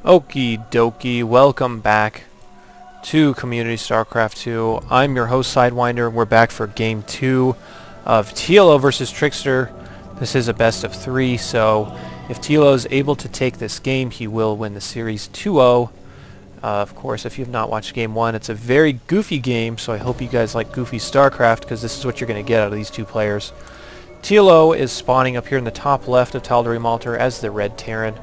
Okie dokie, welcome back to Community Starcraft 2. I'm your host Sidewinder, and we're back for Game 2 of TLO versus Trickster. This is a best of 3, so if TLO is able to take this game, he will win the series 2-0. Of course, if you have not watched Game 1, it's a very goofy game, so I hope you guys like goofy Starcraft, because this is what you're going to get out of these two players. TLO is spawning up here in the top left of Tal'Darim Altar as the Red Terran,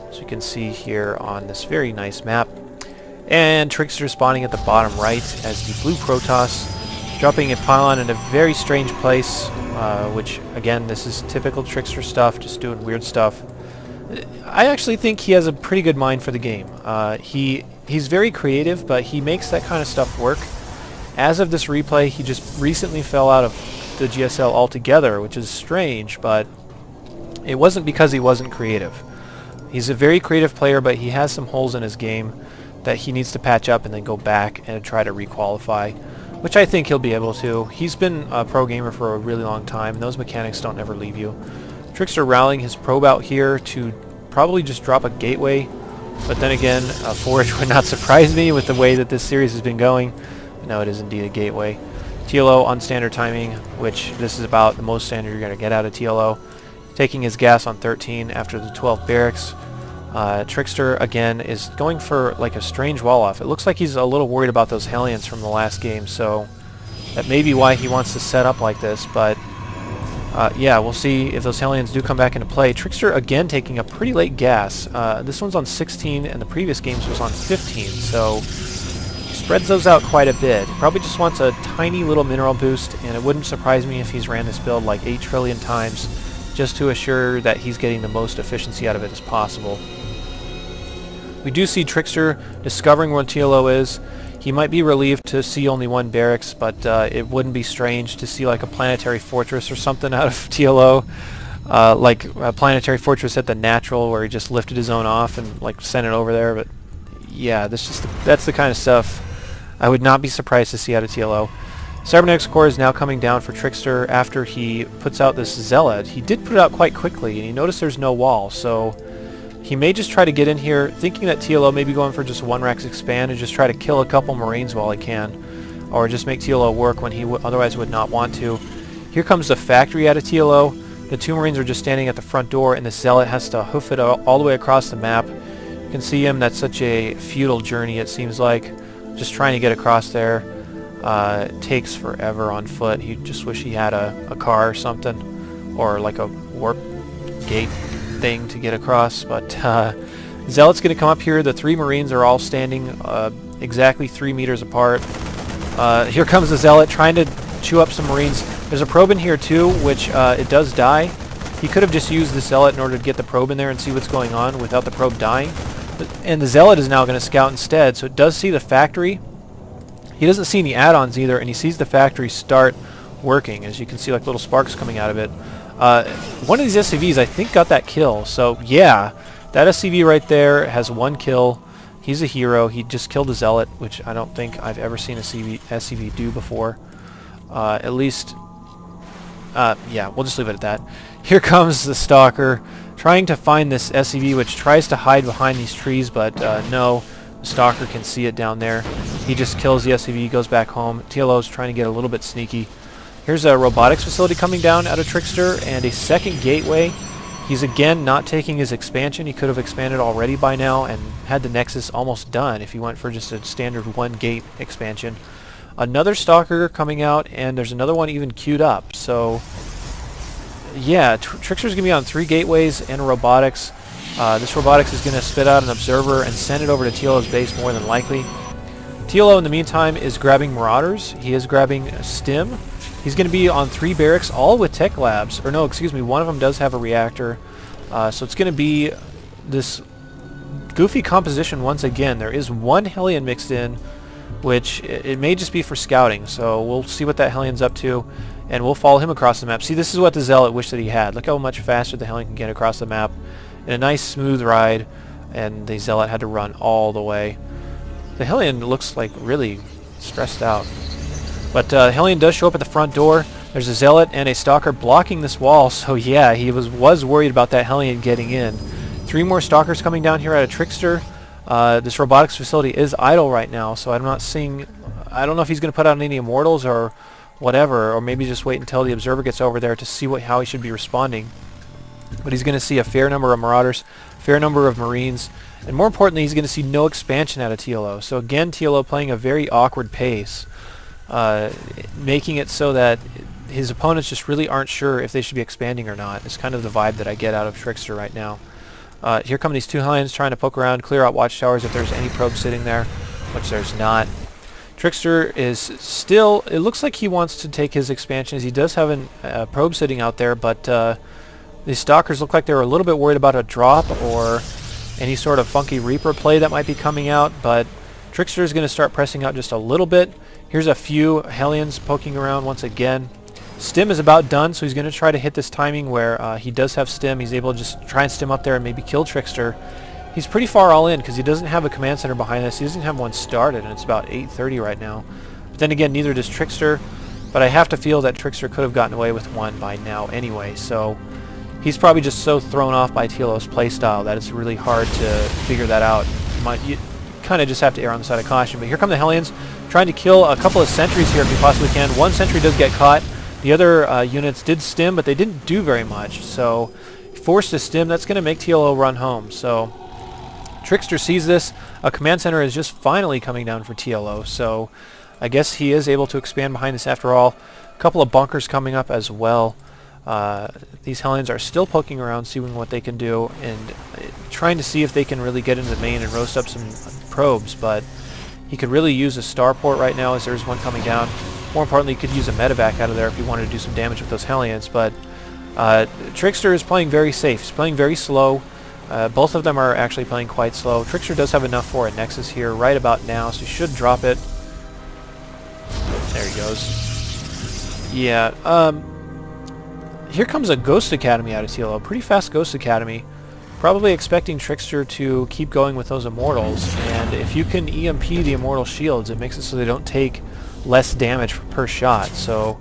as you can see here on this very nice map. And Trickster spawning at the bottom right as the Blue Protoss, dropping a pylon in a very strange place, which, again, this is typical Trickster stuff, just doing weird stuff. I actually think he has a pretty good mind for the game. He's very creative, but he makes that kind of stuff work. As of this replay, he just recently fell out of the GSL altogether, which is strange, but it wasn't because he wasn't creative. He's a very creative player, but he has some holes in his game that he needs to patch up and then go back and try to requalify, which I think he'll be able to. He's been a pro gamer for a really long time, and those mechanics don't ever leave you. Trickster rallying his probe out here to probably just drop a gateway, but then again, a forage would not surprise me with the way that this series has been going. No, it is indeed a gateway. TLO on standard timing, which this is about the most standard you're going to get out of TLO. Taking his gas on 13 after the 12 barracks. Trickster, again, is going for like a strange wall-off. It looks like he's a little worried about those Hellions from the last game, so that may be why he wants to set up like this, but yeah, we'll see if those Hellions do come back into play. Trickster, again, taking a pretty late gas. This one's on 16, and the previous games was on 15, so spreads those out quite a bit. Probably just wants a tiny little mineral boost, and it wouldn't surprise me if he's ran this build like 8 trillion times just to assure that he's getting the most efficiency out of it as possible. We do see Trickster discovering where TLO is. He might be relieved to see only one barracks, but it wouldn't be strange to see like a planetary fortress or something out of TLO. Like a planetary fortress at the natural where he just lifted his own off and like sent it over there. But yeah, that's the kind of stuff I would not be surprised to see out of TLO. Cybernetics Core is now coming down for Trickster after he puts out this Zealot. He did put it out quite quickly, and he noticed there's no wall, so he may just try to get in here, thinking that TLO may be going for just one Rex expand and just try to kill a couple Marines while he can, or just make TLO work when he otherwise would not want to. Here comes the factory out of TLO. The 2 Marines are just standing at the front door, and the Zealot has to hoof it all the way across the map. You can see him. That's such a futile journey, it seems like, just trying to get across there. It takes forever on foot. He just wish he had a car or something, or like a warp gate thing to get across. But Zealot's going to come up here. The 3 Marines are all standing exactly 3 meters apart. Here comes the Zealot trying to chew up some Marines. There's a probe in here too, which it does die. He could have just used the Zealot in order to get the probe in there and see what's going on without the probe dying. And the Zealot is now going to scout instead, so it does see the factory. He doesn't see any add-ons either, and he sees the factory start working. As you can see, like little sparks coming out of it. One of these SCVs, I think, got that kill. So yeah, that SCV right there has 1 kill. He's a hero. He just killed a Zealot, which I don't think I've ever seen a SCV do before. At least, yeah, we'll just leave it at that. Here comes the Stalker, trying to find this SCV, which tries to hide behind these trees, but no. The Stalker can see it down there. He just kills the SCV, goes back home. TLO is trying to get a little bit sneaky. Here's a robotics facility coming down out of Trickster, and a second gateway. He's again not taking his expansion. He could have expanded already by now and had the Nexus almost done if he went for just a standard 1 gate expansion. Another Stalker coming out, and there's another one even queued up. So yeah, Trickster's going to be on 3 gateways and robotics. This robotics is going to spit out an observer and send it over to TLO's base more than likely. TLO in the meantime is grabbing Marauders. He is grabbing Stim. He's going to be on 3 barracks, all with tech labs. Or no, excuse me, one of them does have a reactor. So it's going to be this goofy composition once again. There is 1 Hellion mixed in, which it may just be for scouting. So we'll see what that Hellion's up to, and we'll follow him across the map. See, this is what the Zealot wished that he had. Look how much faster the Hellion can get across the map. In a nice smooth ride, and the Zealot had to run all the way. The Hellion looks like really stressed out. But Hellion does show up at the front door. There's a Zealot and a Stalker blocking this wall, so yeah, he was worried about that Hellion getting in. 3 more Stalkers coming down here out of Trickster. This robotics facility is idle right now, so I'm not seeing... I don't know if he's going to put out any immortals or whatever, or maybe just wait until the observer gets over there to see how he should be responding. But he's going to see a fair number of marauders, fair number of marines, and more importantly, he's going to see no expansion out of TLO. So again, TLO playing a very awkward pace, making it so that his opponents just really aren't sure if they should be expanding or not. It's kind of the vibe that I get out of Trickster right now. Here come these two Hellions trying to poke around, clear out watchtowers if there's any probes sitting there, which there's not. Trickster is still, it looks like he wants to take his expansions. He does have a probe sitting out there, but these Stalkers look like they're a little bit worried about a drop or any sort of funky Reaper play that might be coming out, but Trickster is going to start pressing out just a little bit. Here's a few Hellions poking around once again. Stim is about done, so he's going to try to hit this timing where he does have Stim. He's able to just try and Stim up there and maybe kill Trickster. He's pretty far all in because he doesn't have a command center behind this. He doesn't have one started, and it's about 8:30 right now. But then again, neither does Trickster. But I have to feel that Trickster could have gotten away with one by now anyway. So he's probably just so thrown off by TLO's playstyle that it's really hard to figure that out. You kind of just have to err on the side of caution. But here come the Hellions trying to kill a couple of sentries here if you possibly can. One sentry does get caught. The other units did stim, but they didn't do very much. So forced to stim, that's going to make TLO run home. So Trickster sees this. A command center is just finally coming down for TLO, so I guess he is able to expand behind this after all. A couple of bunkers coming up as well. These Hellions are still poking around, seeing what they can do, and trying to see if they can really get into the main and roast up some probes, but he could really use a starport right now as there's one coming down. More importantly, he could use a medevac out of there if he wanted to do some damage with those Hellions, but Trickster is playing very safe. He's playing very slow. Both of them are actually playing quite slow. Trickster does have enough for a Nexus here right about now, so he should drop it. There he goes. Yeah, here comes a Ghost Academy out of TLO. Pretty fast Ghost Academy. Probably expecting Trickster to keep going with those Immortals, and if you can EMP the Immortal shields, it makes it so they don't take less damage per shot, so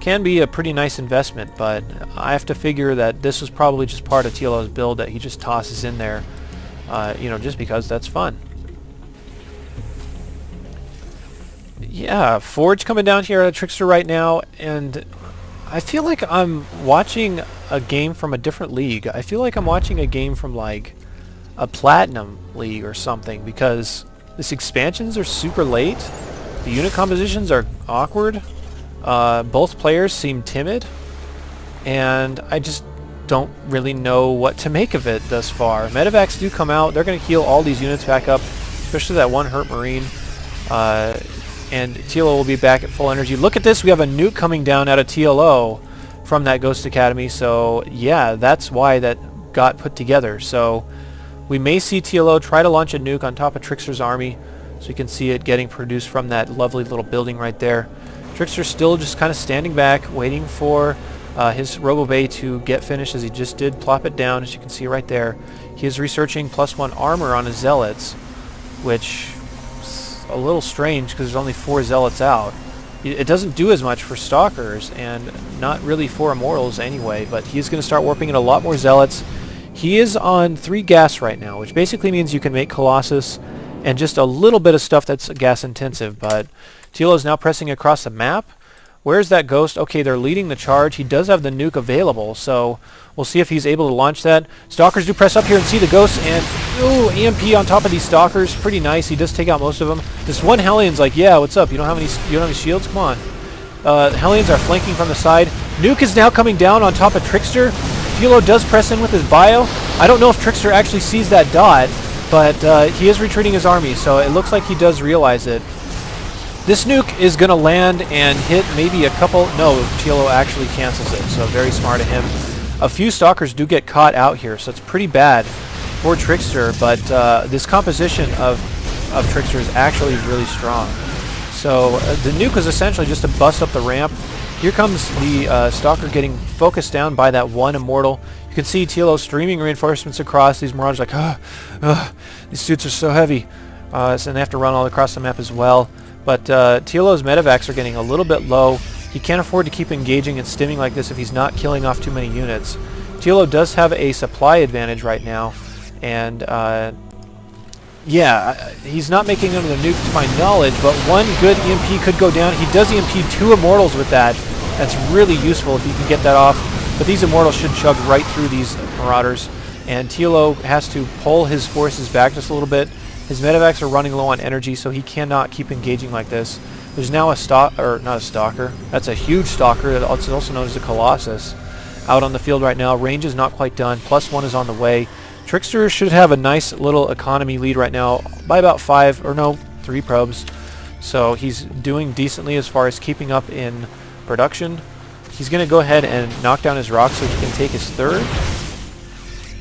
can be a pretty nice investment, but I have to figure that this was probably just part of TLO's build that he just tosses in there, you know, just because that's fun. Yeah, Forge coming down here at Trickster right now, and I feel like I'm watching a game from a different league. I feel like I'm watching a game from like a Platinum League or something, because these expansions are super late, the unit compositions are awkward, both players seem timid, and I just don't really know what to make of it thus far. Medevacs do come out. They're going to heal all these units back up, especially that one hurt Marine. And TLO will be back at full energy. Look at this. We have a nuke coming down out of TLO from that Ghost Academy. So, yeah, that's why that got put together. So, we may see TLO try to launch a nuke on top of Trickster's army. So you can see it getting produced from that lovely little building right there. Trickster's still just kind of standing back, waiting for his Robo-Bay to get finished, as he just did plop it down, as you can see right there. He is researching +1 armor on his Zealots, which is a little strange because there's only 4 Zealots out. It doesn't do as much for Stalkers, and not really for Immortals anyway, but he's going to start warping in a lot more Zealots. He is on 3 gas right now, which basically means you can make Colossus and just a little bit of stuff that's gas intensive, but TLO is now pressing across the map. Where's that Ghost? Okay, they're leading the charge. He does have the nuke available, so we'll see if he's able to launch that. Stalkers do press up here and see the Ghost, and ooh, EMP on top of these Stalkers. Pretty nice. He does take out most of them. This one Hellion's like, yeah, what's up? You don't have any shields? Come on. Hellions are flanking from the side. Nuke is now coming down on top of Trickster. TLO does press in with his bio. I don't know if Trickster actually sees that dot, but he is retreating his army, so it looks like he does realize it. This nuke is going to land and hit maybe a couple... No, TLO actually cancels it, so very smart of him. A few Stalkers do get caught out here, so it's pretty bad for Trickster, but this composition of Trickster is actually really strong. So the nuke is essentially just to bust up the ramp. Here comes the Stalker getting focused down by that one Immortal. You can see TLO streaming reinforcements across. These Marauders like, these suits are so heavy. So they have to run all across the map as well. But TLO's medevacs are getting a little bit low. He can't afford to keep engaging and stimming like this if he's not killing off too many units. TLO does have a supply advantage right now, and Yeah, he's not making another nuke to my knowledge, but one good EMP could go down. He does EMP 2 Immortals with that. That's really useful if you can get that off. But these Immortals should chug right through these Marauders. And TLO has to pull his forces back just a little bit. His medevacs are running low on energy, so he cannot keep engaging like this. There's now a not a Stalker. That's a huge Stalker. It's also known as the Colossus. Out on the field right now. Range is not quite done. +1 is on the way. Trickster should have a nice little economy lead right now by about 3 probes. So he's doing decently as far as keeping up in production. He's going to go ahead and knock down his rock so he can take his 3rd.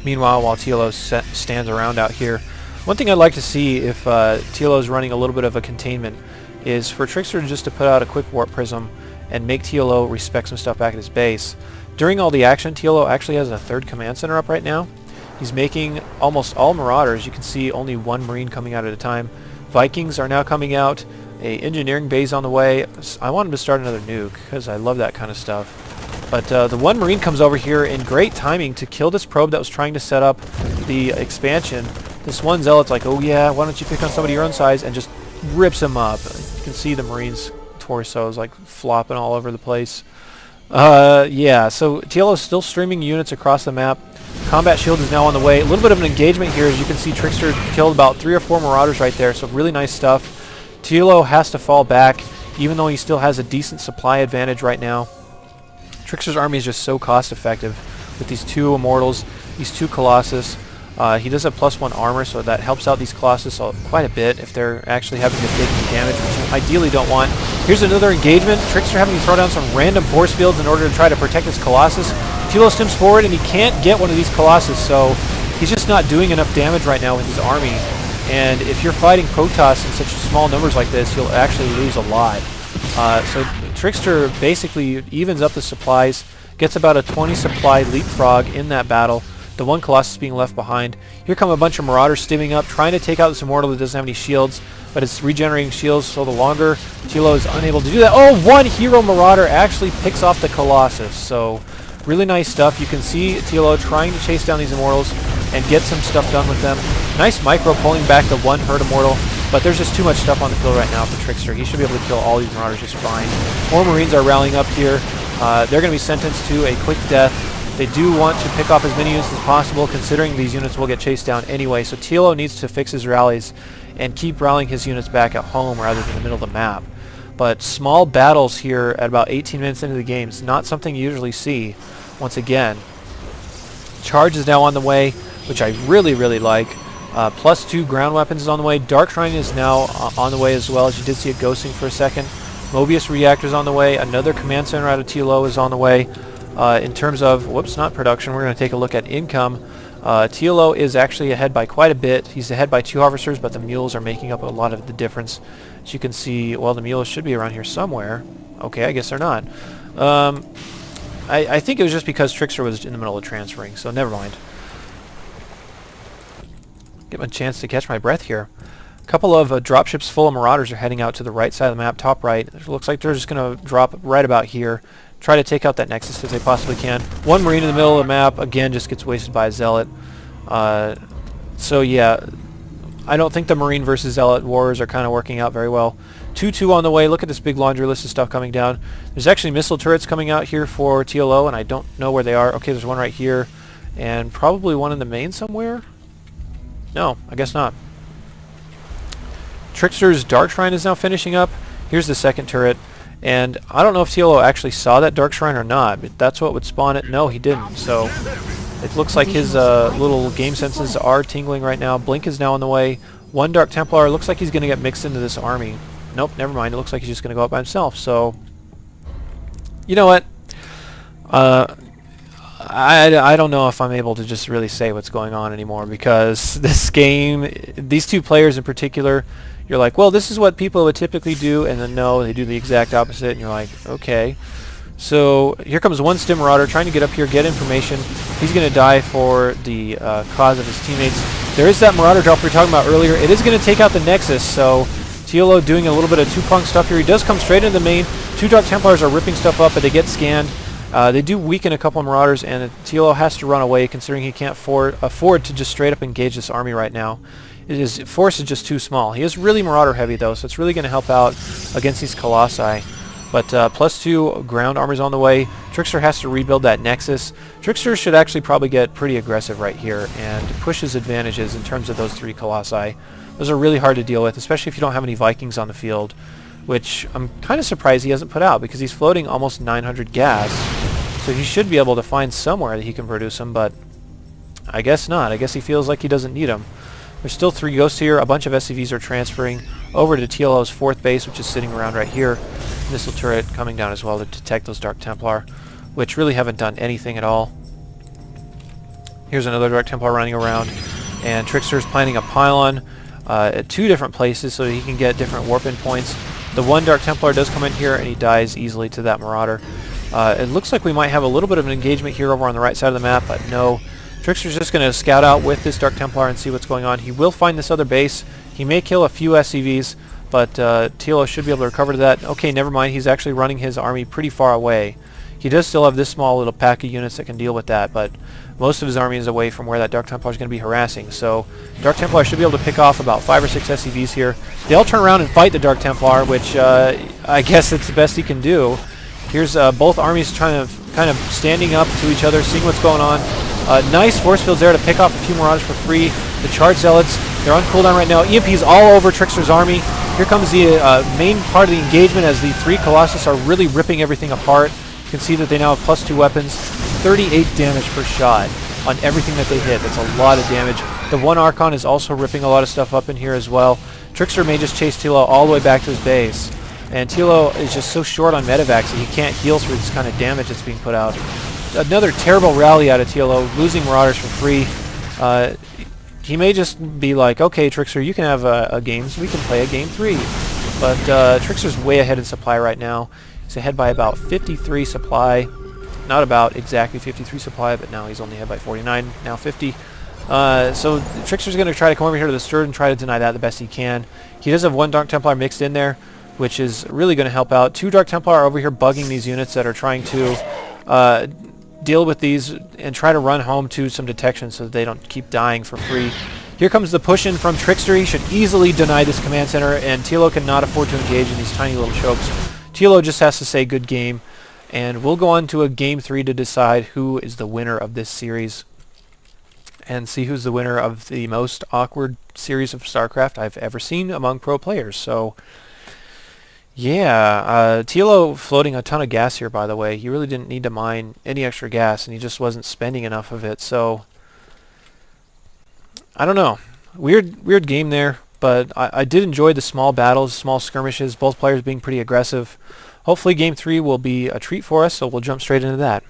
Meanwhile, while TLO stands around out here. One thing I'd like to see if TLO is running a little bit of a containment is for Trickster just to put out a quick warp prism and make TLO respect some stuff back at his base. During all the action, TLO actually has a 3rd command center up right now. He's making almost all Marauders. You can see only 1 Marine coming out at a time. Vikings are now coming out. A engineering base on the way. I want him to start another nuke because I love that kind of stuff. But the 1 Marine comes over here in great timing to kill this probe that was trying to set up the expansion. This one Zealot's like, oh yeah, why don't you pick on somebody your own size, and just rips him up. You can see the Marine's torso is like flopping all over the place. Yeah, so TLO is still streaming units across the map. Combat shield is now on the way. A little bit of an engagement here. As you can see, Trickster killed about 3 or 4 Marauders right there, so really nice stuff. TLO has to fall back, even though he still has a decent supply advantage right now. Trickster's army is just so cost effective with these 2 Immortals, these 2 Colossus. He does have +1 armor, so that helps out these Colossus quite a bit if they're actually having to take any damage, which you ideally don't want. Here's another engagement. Trickster having to throw down some random force fields in order to try to protect his Colossus. TLO stems forward and he can't get one of these Colossus, so he's just not doing enough damage right now with his army. And if you're fighting Protoss in such small numbers like this, you'll actually lose a lot. So Trickster basically evens up the supplies, gets about a 20 supply leapfrog in that battle. The 1 Colossus being left behind. Here come a bunch of Marauders stimming up, trying to take out this Immortal that doesn't have any shields, but it's regenerating shields, so the longer TLO is unable to do that. Oh, 1 Hero Marauder actually picks off the Colossus, so really nice stuff. You can see TLO trying to chase down these Immortals and get some stuff done with them. Nice micro pulling back the 1 hurt Immortal, but there's just too much stuff on the field right now for Trickster. He should be able to kill all these Marauders just fine. More Marines are rallying up here. They're going to be sentenced to a quick death. They do want to pick off as many units as possible, considering these units will get chased down anyway, so TLO needs to fix his rallies and keep rallying his units back at home rather than in the middle of the map. But small battles here at about 18 minutes into the game is not something you usually see. Once again, Charge is now on the way, which I really, really like. +2 ground weapons is on the way. Dark Shrine is now on the way as well, as you did see it ghosting for a second. Mobius Reactor is on the way. Another command center out of TLO is on the way. In terms of, whoops, not production, we're going to take a look at income. TLO is actually ahead by quite a bit. He's ahead by 2 Harvesters, but the Mules are making up a lot of the difference. As you can see, well, the Mules should be around here somewhere. Okay, I guess they're not. I think it was just because Trickster was in the middle of transferring, so never mind. Get a chance to catch my breath here. A couple of dropships full of Marauders are heading out to the right side of the map, top right. It looks like they're just going to drop right about here. Try to take out that Nexus if they possibly can. 1 Marine in the middle of the map, again, just gets wasted by a Zealot. So yeah, I don't think the Marine versus Zealot wars are kind of working out very well. 2-2 on the way. Look at this big laundry list of stuff coming down. There's actually missile turrets coming out here for TLO, and I don't know where they are. Okay, there's one right here, and probably one in the main somewhere? No, I guess not. Trickster's Dark Shrine is now finishing up. Here's the 2nd turret. And I don't know if TLO actually saw that Dark Shrine or not, but that's what would spawn it. No, he didn't. So it looks like his little game senses are tingling right now. Blink is now on the way. 1 Dark Templar looks like he's going to get mixed into this army. Nope, never mind. It looks like he's just going to go out by himself. So, you know what? I don't know if I'm able to just really say what's going on anymore, because this game, these 2 players in particular, you're like, well, this is what people would typically do, and then no, they do the exact opposite, and you're like, okay. So here comes 1 Stim Marauder trying to get up here, get information. He's going to die for the cause of his teammates. There is that Marauder drop we were talking about earlier. It is going to take out the Nexus, so TLO doing a little bit of 2-pronged stuff here. He does come straight into the main. 2 Dark Templars are ripping stuff up, but they get scanned. They do weaken a couple of Marauders, and TLO has to run away, considering he can't afford to just straight up engage this army right now. His force is just too small. He is really Marauder heavy though, so it's really going to help out against these Colossi. But +2 ground armor's on the way. Trickster has to rebuild that Nexus. Trickster should actually probably get pretty aggressive right here and push his advantages in terms of those 3 Colossi. Those are really hard to deal with, especially if you don't have any Vikings on the field, which I'm kind of surprised he hasn't put out because he's floating almost 900 gas. So he should be able to find somewhere that he can produce them, but I guess not. I guess he feels like he doesn't need them. There's still 3 ghosts here. A bunch of SCVs are transferring over to TLO's 4th base, which is sitting around right here. Missile turret coming down as well to detect those Dark Templar, which really haven't done anything at all. Here's another Dark Templar running around, and Trickster's planting a pylon at 2 different places so he can get different warp-in points. The one Dark Templar does come in here, and he dies easily to that Marauder. It looks like we might have a little bit of an engagement here over on the right side of the map, but no. Trickster's just going to scout out with this Dark Templar and see what's going on. He will find this other base. He may kill a few SCVs, but TLO should be able to recover to that. Okay, never mind. He's actually running his army pretty far away. He does still have this small little pack of units that can deal with that, but most of his army is away from where that Dark Templar is going to be harassing. So Dark Templar should be able to pick off about 5 or 6 SCVs here. They all turn around and fight the Dark Templar, which I guess it's the best he can do. Here's both armies trying to kind of standing up to each other, seeing what's going on. Nice force fields there to pick off a few Marauders for free. The Charge Zealots, they're on cooldown right now. EMP's all over Trickster's army. Here comes the main part of the engagement as the 3 Colossus are really ripping everything apart. You can see that they now have +2 weapons. 38 damage per shot on everything that they hit. That's a lot of damage. The 1 Archon is also ripping a lot of stuff up in here as well. Trickster may just chase TLO all the way back to his base. And TLO is just so short on medevacs that he can't heal through this kind of damage that's being put out. Another terrible rally out of TLO, losing Marauders for free. He may just be like, okay, Trickster, you can have a game, so we can play a game 3. But Trickster's way ahead in supply right now. He's ahead by about 53 supply. Not about exactly 53 supply, but now he's only ahead by 49, now 50. So Trickster's going to try to come over here to the Sturd and try to deny that the best he can. He does have 1 Dark Templar mixed in there, which is really going to help out. 2 Dark Templar are over here bugging these units that are trying to deal with these and try to run home to some detection so that they don't keep dying for free. Here comes the push-in from Trickster. He should easily deny this command center, and TLO cannot afford to engage in these tiny little chokes. TLO just has to say good game, and we'll go on to a game 3 to decide who is the winner of this series and see who's the winner of the most awkward series of StarCraft I've ever seen among pro players. So yeah, TLO floating a ton of gas here, by the way. He really didn't need to mine any extra gas, and he just wasn't spending enough of it. So I don't know. Weird game there, but I did enjoy the small battles, small skirmishes, both players being pretty aggressive. Hopefully game 3 will be a treat for us, so we'll jump straight into that.